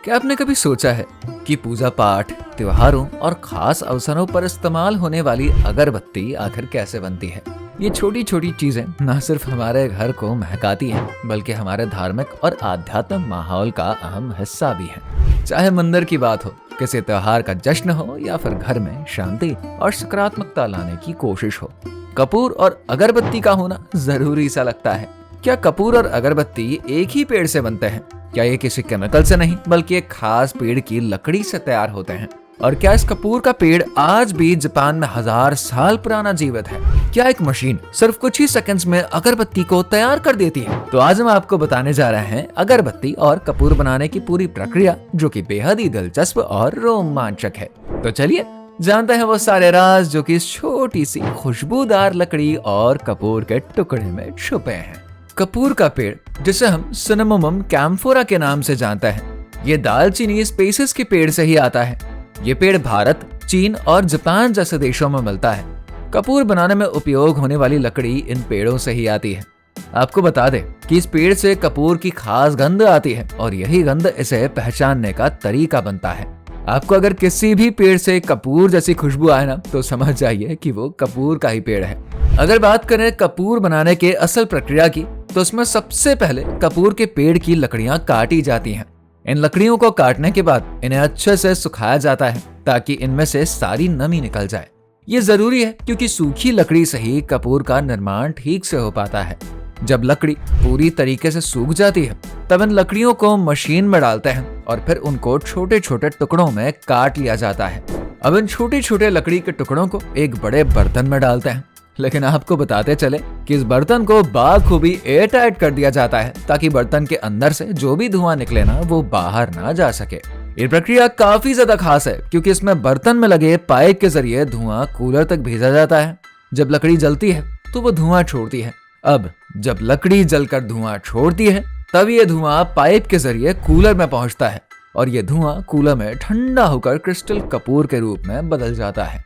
क्या आपने कभी सोचा है कि पूजा पाठ, त्योहारों और खास अवसरों पर इस्तेमाल होने वाली अगरबत्ती आखिर कैसे बनती है? ये छोटी छोटी चीजें न सिर्फ हमारे घर को महकाती हैं, बल्कि हमारे धार्मिक और आध्यात्मिक माहौल का अहम हिस्सा भी हैं। चाहे मंदिर की बात हो, किसी त्योहार का जश्न हो या फिर घर में शांति और सकारात्मकता लाने की कोशिश हो, कपूर और अगरबत्ती का होना जरूरी सा लगता है। क्या कपूर और अगरबत्ती एक ही पेड़ से बनते हैं? क्या ये किसी केमिकल से नहीं बल्कि एक खास पेड़ की लकड़ी से तैयार होते हैं? और क्या इस कपूर का पेड़ आज भी जापान में 1000 साल पुराना जीवित है? क्या एक मशीन सिर्फ कुछ ही सेकंड्स में अगरबत्ती को तैयार कर देती है? तो आज हम आपको बताने जा रहे हैं अगरबत्ती और कपूर बनाने की पूरी प्रक्रिया, जो कि बेहद ही दिलचस्प और रोमांचक है। तो चलिए जानते हैं वो सारे राज जो कि इस छोटी सी खुशबूदार लकड़ी और कपूर के टुकड़े में छुपे हैं। कपूर का पेड़, जिसे हम सिनेमोमम कैम्फोरा के नाम से जानते हैं, ये दालचीनी स्पेसिस के पेड़ से ही आता है। ये पेड़ भारत, चीन और जापान जैसे देशों में मिलता है। कपूर बनाने में उपयोग होने वाली लकड़ी इन पेड़ों से ही आती है। आपको बता दें कि इस पेड़ से कपूर की खास गंध आती है और यही गंध इसे पहचानने का तरीका बनता है। आपको अगर किसी भी पेड़ से कपूर जैसी खुशबू आए ना, तो समझ जाइए कि वो कपूर का ही पेड़ है। अगर बात करें कपूर बनाने के असल प्रक्रिया की, तो उसमें सबसे पहले कपूर के पेड़ की लकड़ियां काटी जाती हैं। इन लकड़ियों को काटने के बाद इन्हें अच्छे से सुखाया जाता है ताकि इनमें से सारी नमी निकल जाए। ये जरूरी है क्योंकि सूखी लकड़ी से ही कपूर का निर्माण ठीक से हो पाता है। जब लकड़ी पूरी तरीके से सूख जाती है, तब इन लकड़ियों को मशीन में डालते हैं और फिर उनको छोटे छोटे टुकड़ों में काट लिया जाता है। अब इन छोटे छोटे लकड़ी के टुकड़ों को एक बड़े बर्तन में डालते हैं, लेकिन आपको बताते चले कि इस बर्तन को बाखूबी एयर टाइट कर दिया जाता है ताकि बर्तन के अंदर से जो भी धुआं निकले ना, वो बाहर ना जा सके। ये प्रक्रिया काफी ज्यादा खास है क्योंकि इसमें बर्तन में लगे पाइप के जरिए धुआं कूलर तक भेजा जाता है। जब लकड़ी जलती है तो वो धुआं छोड़ती है। अब जब लकड़ी जलकर धुआं छोड़ती है, तब ये धुआं पाइप के जरिए कूलर में पहुंचता है और ये धुआं कूलर में ठंडा होकर क्रिस्टल कपूर के रूप में बदल जाता है।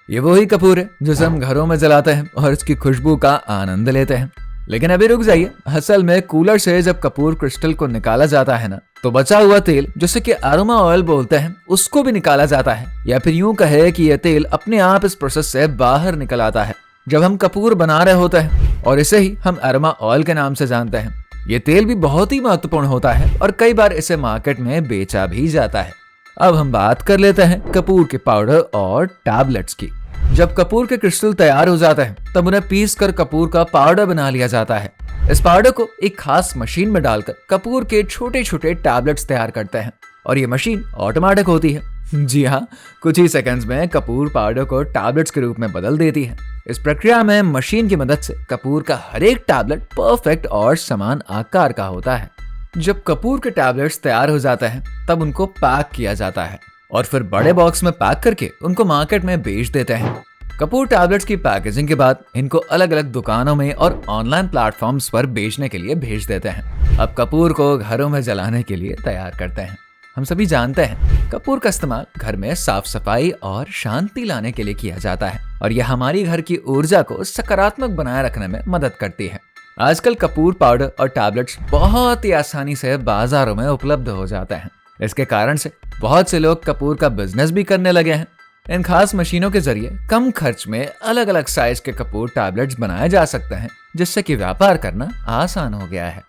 ये वही कपूर है जिसे हम घरों में जलाते हैं और इसकी खुशबू का आनंद लेते हैं। लेकिन अभी रुक जाइए, असल में कूलर से जब कपूर क्रिस्टल को निकाला जाता है ना, तो बचा हुआ तेल, जिसे कि अरोमा ऑयल बोलते हैं, उसको भी निकाला जाता है। या फिर यूं कहे कि यह तेल अपने आप इस प्रोसेस से बाहर निकल आता है जब हम कपूर बना रहे होते हैं, और इसे ही हम अरोमा ऑयल के नाम से जानते हैं। ये तेल भी बहुत ही महत्वपूर्ण होता है और कई बार इसे मार्केट में बेचा भी जाता है। अब हम बात कर लेते हैं कपूर के पाउडर और टैबलेट्स की। जब कपूर के क्रिस्टल तैयार हो जाते हैं, तब उन्हें पीस कर कपूर का पाउडर बना लिया जाता है। इस पाउडर को एक खास मशीन में डालकर कपूर के छोटे छोटे टैबलेट्स तैयार करते हैं और ये मशीन ऑटोमेटिक होती है। जी हाँ, कुछ ही सेकंड्स में कपूर पाउडर को टैबलेट्स के रूप में बदल देती है। इस प्रक्रिया में मशीन की मदद से कपूर का हर एक टैबलेट परफेक्ट और समान आकार का होता है। जब कपूर के टैबलेट्स तैयार हो जाते हैं, तब उनको पैक किया जाता है और फिर बड़े बॉक्स में पैक करके उनको मार्केट में बेच देते हैं। कपूर टैबलेट्स की पैकेजिंग के बाद इनको अलग अलग दुकानों में और ऑनलाइन प्लेटफॉर्म्स पर बेचने के लिए भेज देते हैं। अब कपूर को घरों में जलाने के लिए तैयार करते हैं। हम सभी जानते हैं कपूर का इस्तेमाल घर में साफ सफाई और शांति लाने के लिए किया जाता है और यह हमारी घर की ऊर्जा को सकारात्मक बनाए रखने में मदद करती है। आजकल कपूर पाउडर और टैबलेट्स बहुत ही आसानी से बाजारों में उपलब्ध हो जाते हैं। इसके कारण से बहुत से लोग कपूर का बिजनेस भी करने लगे हैं। इन खास मशीनों के जरिए कम खर्च में अलग अलग साइज के कपूर टैबलेट्स बनाए जा सकते हैं, जिससे कि व्यापार करना आसान हो गया है।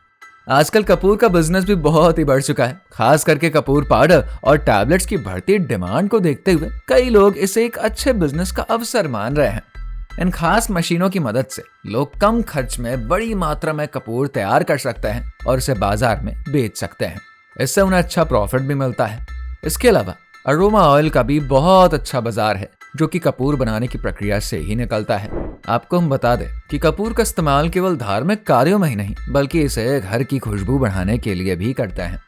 आजकल कपूर का बिजनेस भी बहुत ही बढ़ चुका है। खास करके कपूर पाउडर और टैबलेट्स की बढ़ती डिमांड को देखते हुए कई लोग इसे एक अच्छे बिजनेस का अवसर मान रहे हैं। इन खास मशीनों की मदद से लोग कम खर्च में बड़ी मात्रा में कपूर तैयार कर सकते हैं और इसे बाजार में बेच सकते हैं। इससे उन्हें अच्छा प्रॉफिट भी मिलता है। इसके अलावा अरोमा ऑयल का भी बहुत अच्छा बाजार है, जो कि कपूर बनाने की प्रक्रिया से ही निकलता है। आपको हम बता दें कि कपूर का इस्तेमाल केवल धार्मिक कार्यों में ही नहीं, बल्कि इसे घर की खुशबू बढ़ाने के लिए भी करते हैं।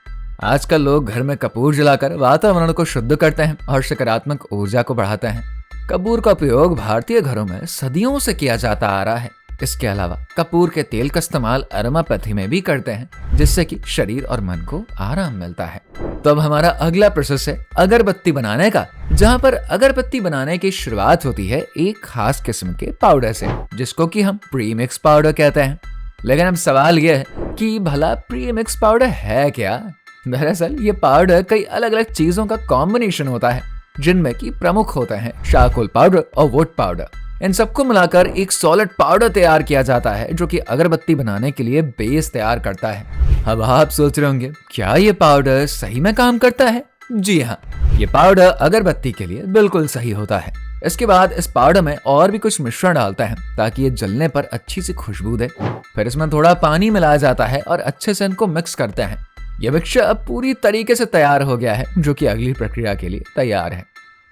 आजकल लोग घर में कपूर जलाकर वातावरण को शुद्ध करते हैं और सकारात्मक ऊर्जा को बढ़ाते हैं। कपूर का उपयोग भारतीय घरों में सदियों से किया जाता आ रहा है। इसके अलावा कपूर के तेल का इस्तेमाल अरोमापैथी में भी करते हैं, जिससे कि शरीर और मन को आराम मिलता है। तो अब हमारा अगला प्रोसेस है अगरबत्ती बनाने का, जहां पर अगरबत्ती बनाने की शुरुआत होती है एक खास किस्म के पाउडर से, जिसको कि हम प्री मिक्स पाउडर कहते हैं। लेकिन अब सवाल यह है कि भला प्री मिक्स पाउडर है क्या? दरअसल ये पाउडर कई अलग अलग चीजों का कॉम्बिनेशन होता है, जिनमें कि प्रमुख होते हैं चारकोल पाउडर और वुड पाउडर। इन सबको मिलाकर एक सॉलिड पाउडर तैयार किया जाता है, जो कि अगरबत्ती बनाने के लिए बेस तैयार करता है। अब आप सोच रहे होंगे, क्या ये पाउडर सही में काम करता है? जी हाँ, ये पाउडर अगरबत्ती के लिए बिल्कुल सही होता है। इसके बाद इस पाउडर में और भी कुछ मिश्रण डालते हैं ताकि ये जलने पर अच्छी सी खुशबू दे। फिर इसमें थोड़ा पानी मिलाया जाता है और अच्छे से इनको मिक्स करते हैं। यह मिक्सचर अब पूरी तरीके से तैयार हो गया है, जो कि अगली प्रक्रिया के लिए तैयार है।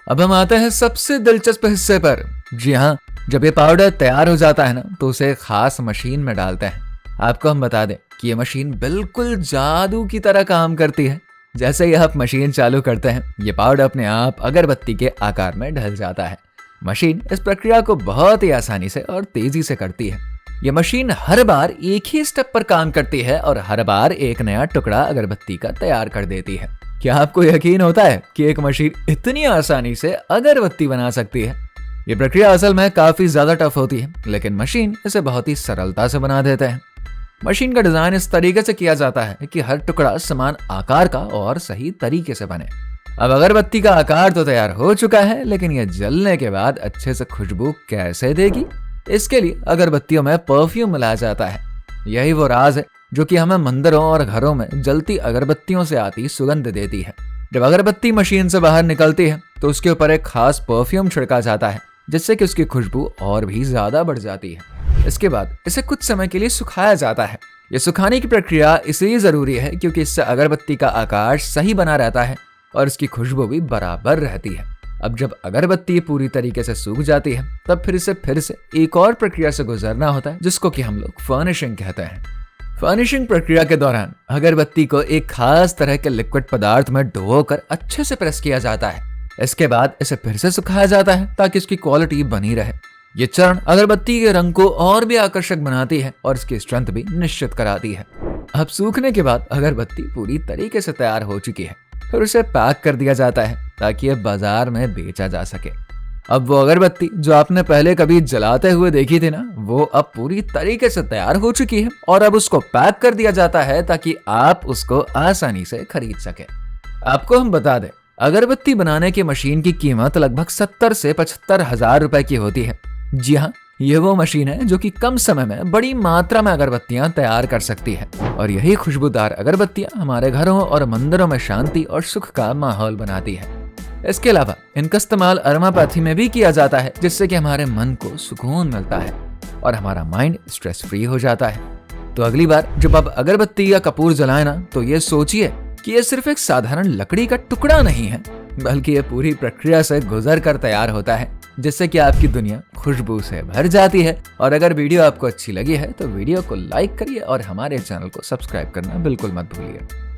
अब हम आते हैं सबसे दिलचस्प हिस्से पर। जी हाँ, जब ये पाउडर तैयार हो जाता है ना, तो उसे एक खास मशीन में डालते हैं। आपको हम बता दें कि ये मशीन बिल्कुल जादू की तरह काम करती है। जैसे ही आप मशीन चालू करते हैं, ये पाउडर अपने आप अगरबत्ती के आकार में ढल जाता है। मशीन इस प्रक्रिया को बहुत ही आसानी से और तेजी से करती है। ये मशीन हर बार एक ही स्टेप पर काम करती है और हर बार एक नया टुकड़ा अगरबत्ती का तैयार कर देती है। क्या आपको यकीन होता है कि एक मशीन इतनी आसानी से अगरबत्ती बना सकती है? ये प्रक्रिया असल में काफी ज्यादा टफ होती है, लेकिन मशीन इसे बहुत ही सरलता से बना देते हैं। मशीन का डिजाइन इस तरीके से किया जाता है कि हर टुकड़ा समान आकार का और सही तरीके से बने। अब अगरबत्ती का आकार तो तैयार हो चुका है, लेकिन यह जलने के बाद अच्छे से खुशबू कैसे देगी? इसके लिए अगरबत्तियों में परफ्यूम मिलाया जाता है। यही वो राज है जो कि हमें मंदिरों और घरों में जलती अगरबत्तियों से आती सुगंध देती है। जब अगरबत्ती मशीन से बाहर निकलती है तो उसके ऊपर एक खास परफ्यूम छिड़का जाता है, जिससे कि उसकी खुशबू और भी ज्यादा बढ़ जाती है। इसके बाद इसे कुछ समय के लिए सुखाया जाता है। ये सुखाने की प्रक्रिया इसलिए जरूरी है क्योंकि इससे अगरबत्ती का आकार सही बना रहता है और इसकी खुशबू भी बराबर रहती है। अब जब अगरबत्ती पूरी तरीके से सूख जाती है, तब फिर से एक और प्रक्रिया से गुजरना होता है, जिसको कि हम लोग फर्निशिंग कहते हैं। फर्निशिंग प्रक्रिया के दौरान अगरबत्ती को एक खास तरह के लिक्विड पदार्थ में डुबोकर अच्छे से प्रेस किया जाता है। इसके बाद इसे फिर से सुखाया जाता है ताकि इसकी क्वालिटी बनी रहे। ये चरण अगरबत्ती के रंग को और भी आकर्षक बनाती है और इसकी स्ट्रेंथ भी निश्चित कराती है। अब सूखने के बाद अगरबत्ती पूरी तरीके से तैयार हो चुकी है, फिर उसे पैक कर दिया जाता है ताकि ये बाजार में बेचा जा सके। अब वो अगरबत्ती जो आपने पहले कभी जलाते हुए देखी थी ना, वो अब पूरी तरीके से तैयार हो चुकी है और अब उसको पैक कर दिया जाता है ताकि आप उसको आसानी से खरीद सके। आपको हम बता दें, अगरबत्ती बनाने की मशीन की कीमत लगभग 70 से 75 हजार रुपए की होती है। जी हाँ, ये वो मशीन है जो कि कम समय में बड़ी मात्रा में अगरबत्तियां तैयार कर सकती है और यही खुशबूदार अगरबत्तियां हमारे घरों और मंदिरों में शांति और सुख का माहौल बनाती है। इसके अलावा इनका इस्तेमाल अरोमापैथी में भी किया जाता है, जिससे कि हमारे मन को सुकून मिलता है और हमारा माइंड स्ट्रेस फ्री हो जाता है। तो अगली बार जब आप अगरबत्ती या कपूर जलाए ना, तो ये सोचिए कि ये सिर्फ एक साधारण लकड़ी का टुकड़ा नहीं है, बल्कि ये पूरी प्रक्रिया से गुजर कर तैयार होता है, जिससे कि आपकी दुनिया खुशबू से भर जाती है। और अगर वीडियो आपको अच्छी लगी है तो वीडियो को लाइक करिए और हमारे चैनल को सब्सक्राइब करना बिल्कुल मत भूलिए।